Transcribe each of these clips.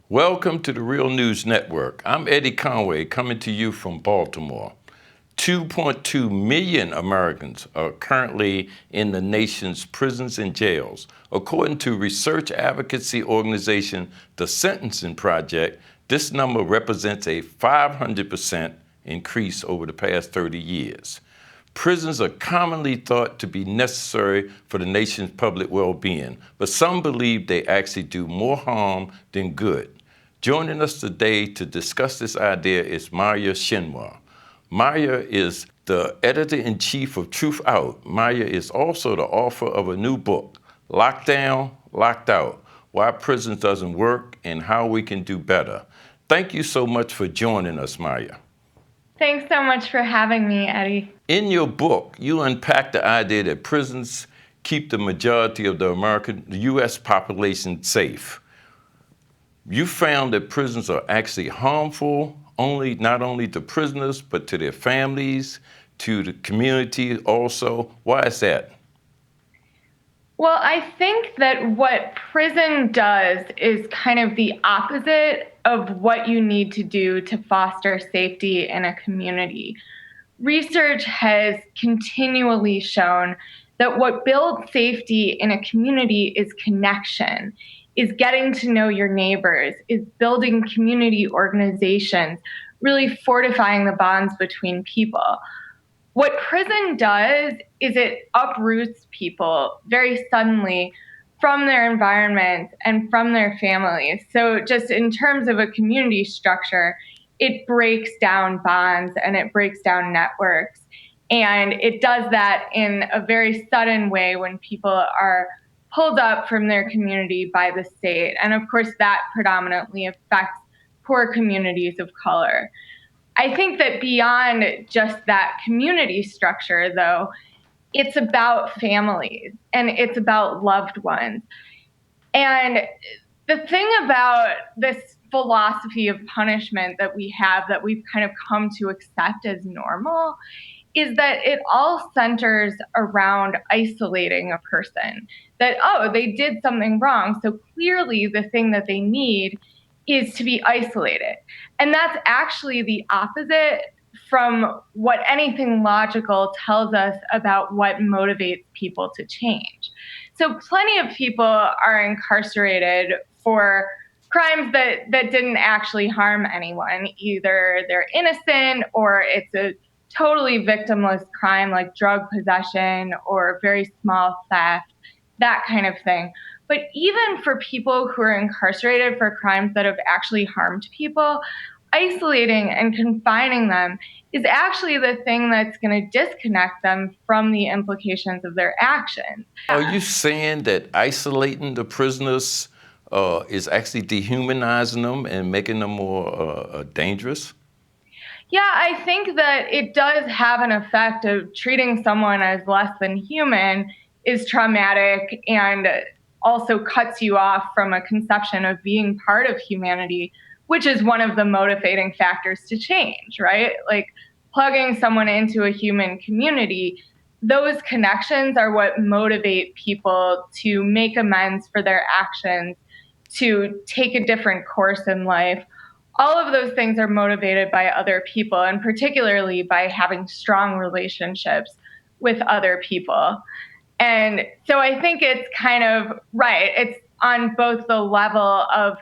Welcome to the Real News Network. I'm Eddie Conway coming to you from Baltimore. 2.2 million Americans are currently in the nation's prisons and jails. According to research advocacy organization The Sentencing Project, this number represents a 500% increase over the past 30 years. Prisons are commonly thought to be necessary for the nation's public well-being, but some believe they actually do more harm than good. Joining us today to discuss this idea is Maya Schenwar. Maya is the editor-in-chief of Truth Out. Maya is also the author of a new book, Locked Down, Locked Out: Why Prisons Doesn't Work and How We Can Do Better. Thank you so much for joining us, Maya. Thanks so much for having me, Eddie. In your book, you unpack the idea that prisons keep the majority of the U.S. population safe. You found that prisons are actually harmful, not only to prisoners, but to their families, to the community also. Why is that? Well, I think that what prison does is kind of the opposite of what you need to do to foster safety in a community. Research has continually shown that what builds safety in a community is connection, is getting to know your neighbors, is building community organizations, really fortifying the bonds between people. What prison does is it uproots people very suddenly from their environments and from their families. So just in terms of a community structure, it breaks down bonds and it breaks down networks. And it does that in a very sudden way when people are pulled up from their community by the state. And of course, that predominantly affects poor communities of color. I think that beyond just that community structure, though, it's about families and it's about loved ones. And the thing about this philosophy of punishment that we have, that we've kind of come to accept as normal, is that it all centers around isolating a person. That, oh, they did something wrong, so clearly the thing that they need is to be isolated. And that's actually the opposite from what anything logical tells us about what motivates people to change. So plenty of people are incarcerated for crimes that didn't actually harm anyone. Either they're innocent or it's a totally victimless crime like drug possession or very small theft, that kind of thing. But even for people who are incarcerated for crimes that have actually harmed people, isolating and confining them is actually the thing that's going to disconnect them from the implications of their actions. Are you saying that isolating the prisoners is actually dehumanizing them and making them more dangerous? Yeah, I think that it does have an effect of treating someone as less than human is traumatic and also cuts you off from a conception of being part of humanity, which is one of the motivating factors to change, right? Like plugging someone into a human community, those connections are what motivate people to make amends for their actions, to take a different course in life. All of those things are motivated by other people, and particularly by having strong relationships with other people. And so I think it's kind of right. It's on both the level of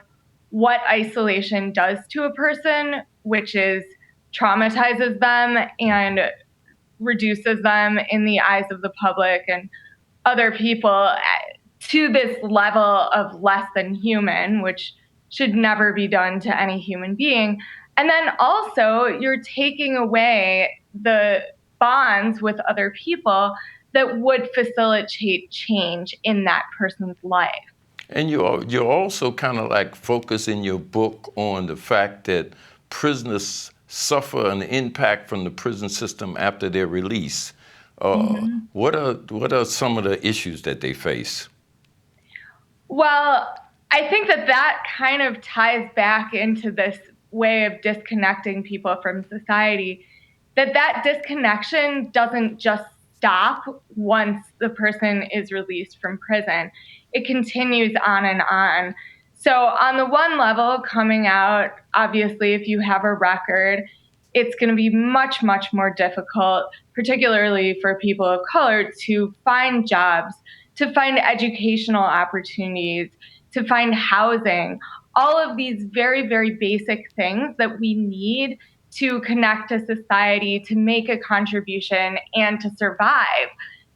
what isolation does to a person, which is traumatizes them and reduces them in the eyes of the public and other people to this level of less than human, which should never be done to any human being. And then also, you're taking away the bonds with other people that would facilitate change in that person's life. And you're also kind of like focus in your book on the fact that prisoners suffer an impact from the prison system after their release. What are some of the issues that they face? Well, I think that kind of ties back into this way of disconnecting people from society, that disconnection doesn't just stop once the person is released from prison. It continues on and on. So, on the one level, coming out, obviously, if you have a record, it's going to be much, much more difficult, particularly for people of color, to find jobs, to find educational opportunities, to find housing, all of these very, very basic things that we need to connect to society, to make a contribution, and to survive.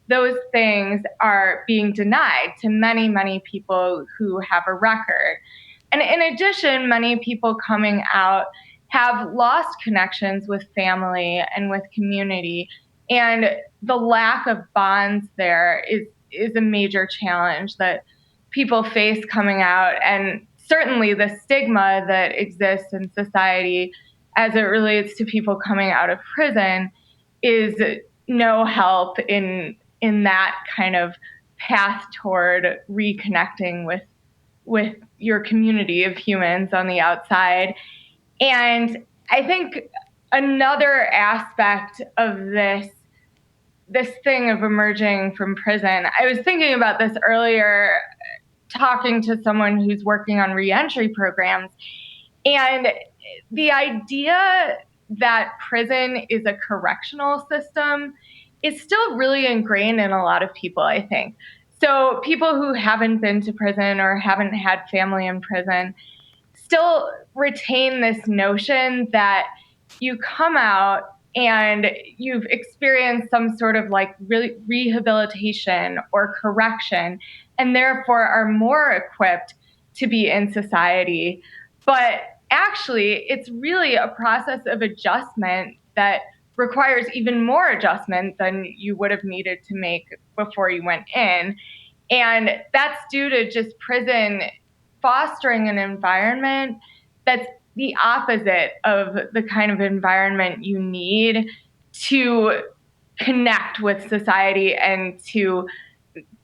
Those things are being denied to many, many people who have a record. And in addition, many people coming out have lost connections with family and with community. And the lack of bonds there is a major challenge that people face coming out. And certainly the stigma that exists in society as it relates to people coming out of prison is no help in that kind of path toward reconnecting with your community of humans on the outside. And I think another aspect of this thing of emerging from prison, I was thinking about this earlier, talking to someone who's working on reentry programs, and the idea that prison is a correctional system is still really ingrained in a lot of people, I think. So people who haven't been to prison or haven't had family in prison still retain this notion that you come out and you've experienced some sort of like rehabilitation or correction, and therefore are more equipped to be in society. But actually, it's really a process of adjustment that requires even more adjustment than you would have needed to make before you went in. And that's due to just prison fostering an environment that's the opposite of the kind of environment you need to connect with society and to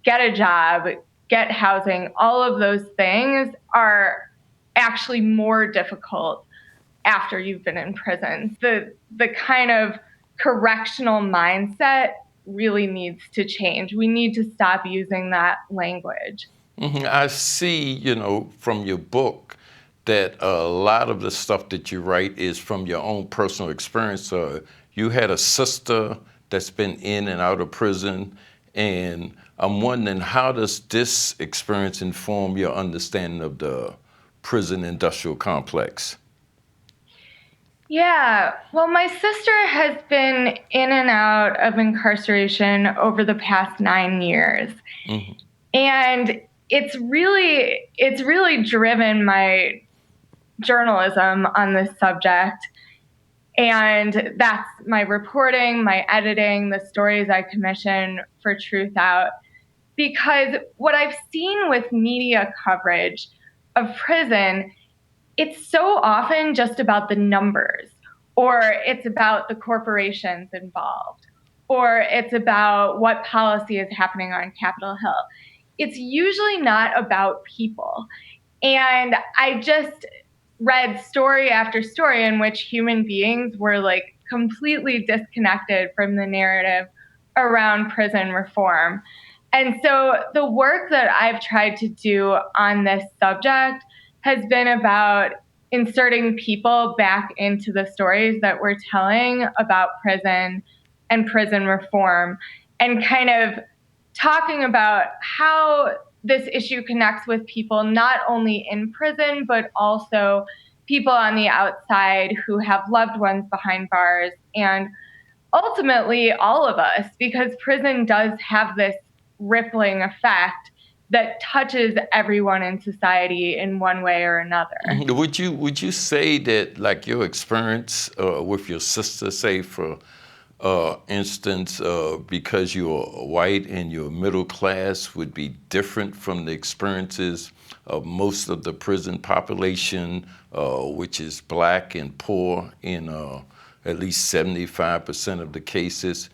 get a job, get housing. All of those things are actually more difficult after you've been in prison. The kind of correctional mindset really needs to change. We need to stop using that language. I see, from your book that a lot of the stuff that you write is from your own personal experience. You had a sister that's been in and out of prison, and I'm wondering, how does this experience inform your understanding of the prison industrial complex? Yeah, well, my sister has been in and out of incarceration over the past 9 years. Mm-hmm. And it's really driven my journalism on this subject. And that's my reporting, my editing, the stories I commission for Truth Out. Because what I've seen with media coverage of prison, it's so often just about the numbers, or it's about the corporations involved, or it's about what policy is happening on Capitol Hill. It's usually not about people. And I just read story after story in which human beings were like completely disconnected from the narrative around prison reform. And so the work that I've tried to do on this subject has been about inserting people back into the stories that we're telling about prison and prison reform, and kind of talking about how this issue connects with people not only in prison, but also people on the outside who have loved ones behind bars, and ultimately all of us, because prison does have this rippling effect that touches everyone in society in one way or another. Would you say that, like, your experience with your sister, say for instance, because you're white and you're middle class, would be different from the experiences of most of the prison population, which is black and poor in at least 75% of the cases?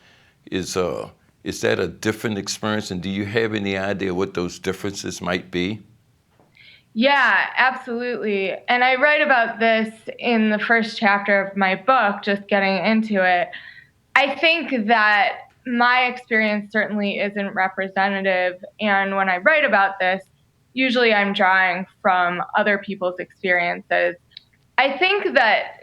Is that a different experience, and do you have any idea what those differences might be? Yeah, absolutely. And I write about this in the first chapter of my book, just getting into it. I think that my experience certainly isn't representative. And when I write about this, usually I'm drawing from other people's experiences. I think that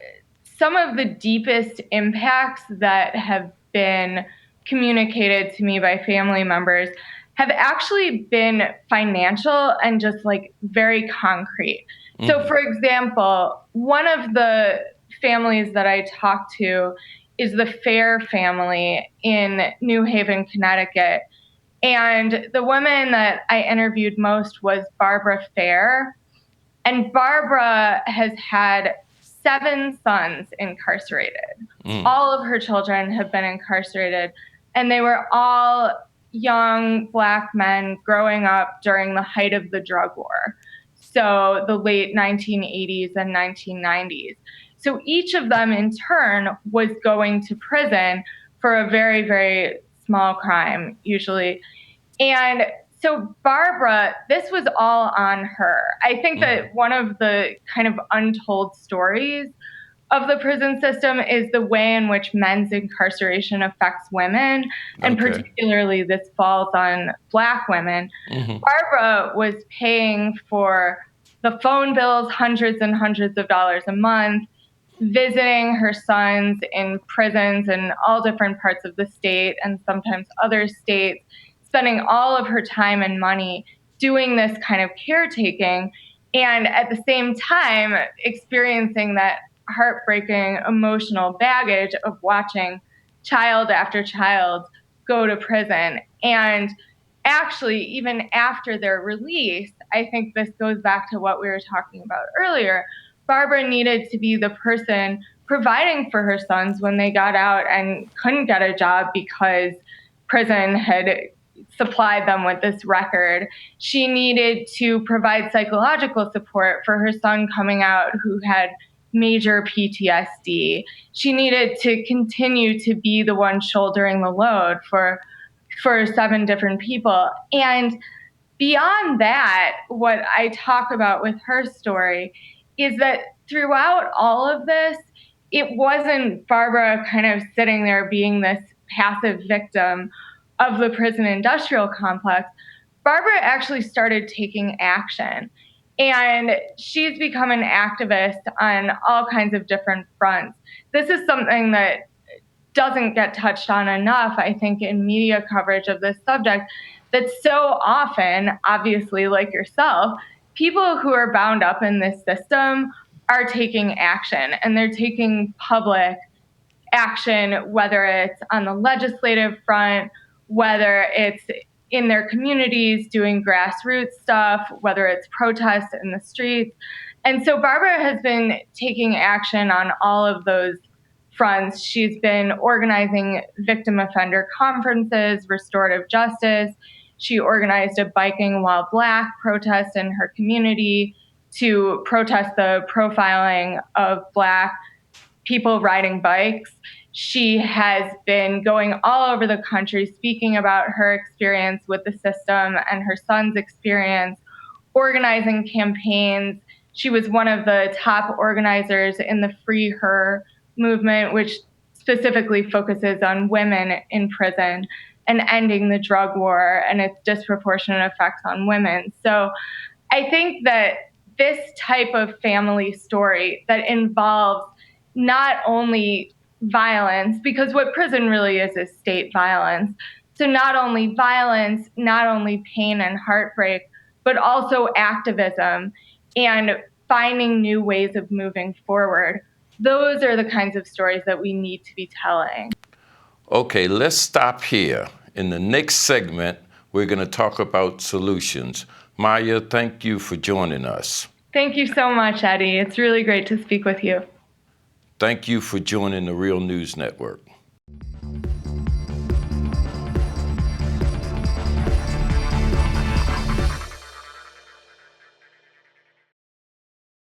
some of the deepest impacts that have been communicated to me by family members have actually been financial and just like very concrete. So, for example, one of the families that I talked to is the Fair family in New Haven, Connecticut. And the woman that I interviewed most was Barbara Fair. And Barbara has had 7 sons incarcerated. All of her children have been incarcerated, and they were all young Black men growing up during the height of the drug war. So the late 1980s and 1990s. So each of them in turn was going to prison for a very, very small crime, usually. And so Barbara, this was all on her. I think that one of the kind of untold stories of the prison system is the way in which men's incarceration affects women, and particularly this falls on Black women. Barbara was paying for the phone bills, hundreds and hundreds of dollars a month, visiting her sons in prisons in all different parts of the state and sometimes other states, spending all of her time and money doing this kind of caretaking, and at the same time experiencing that heartbreaking emotional baggage of watching child after child go to prison. And actually, even after their release, I think this goes back to what we were talking about earlier. Barbara needed to be the person providing for her sons when they got out and couldn't get a job because prison had supplied them with this record. She needed to provide psychological support for her son coming out who had major PTSD. She needed to continue to be the one shouldering the load for 7 different people. And beyond that, what I talk about with her story is that throughout all of this, it wasn't Barbara kind of sitting there being this passive victim of the prison industrial complex. Barbara actually started taking action. And she's become an activist on all kinds of different fronts. This is something that doesn't get touched on enough, I think, in media coverage of this subject, that so often, obviously, like yourself, people who are bound up in this system are taking action, and they're taking public action, whether it's on the legislative front, whether it's in their communities doing grassroots stuff, whether it's protests in the streets. And so Barbara has been taking action on all of those fronts. She's been organizing victim offender conferences, restorative justice. She organized a Biking While Black protest in her community to protest the profiling of Black people riding bikes. She has been going all over the country speaking about her experience with the system and her son's experience, organizing campaigns. She was one of the top organizers in the Free Her movement, which specifically focuses on women in prison and ending the drug war and its disproportionate effects on women. So I think that this type of family story that involves not only violence, because what prison really is state violence. So not only violence, not only pain and heartbreak, but also activism and finding new ways of moving forward. Those are the kinds of stories that we need to be telling. Okay, let's stop here. In the next segment, we're going to talk about solutions. Maya, thank you for joining us. Thank you so much, Eddie. It's really great to speak with you. Thank you for joining the Real News Network.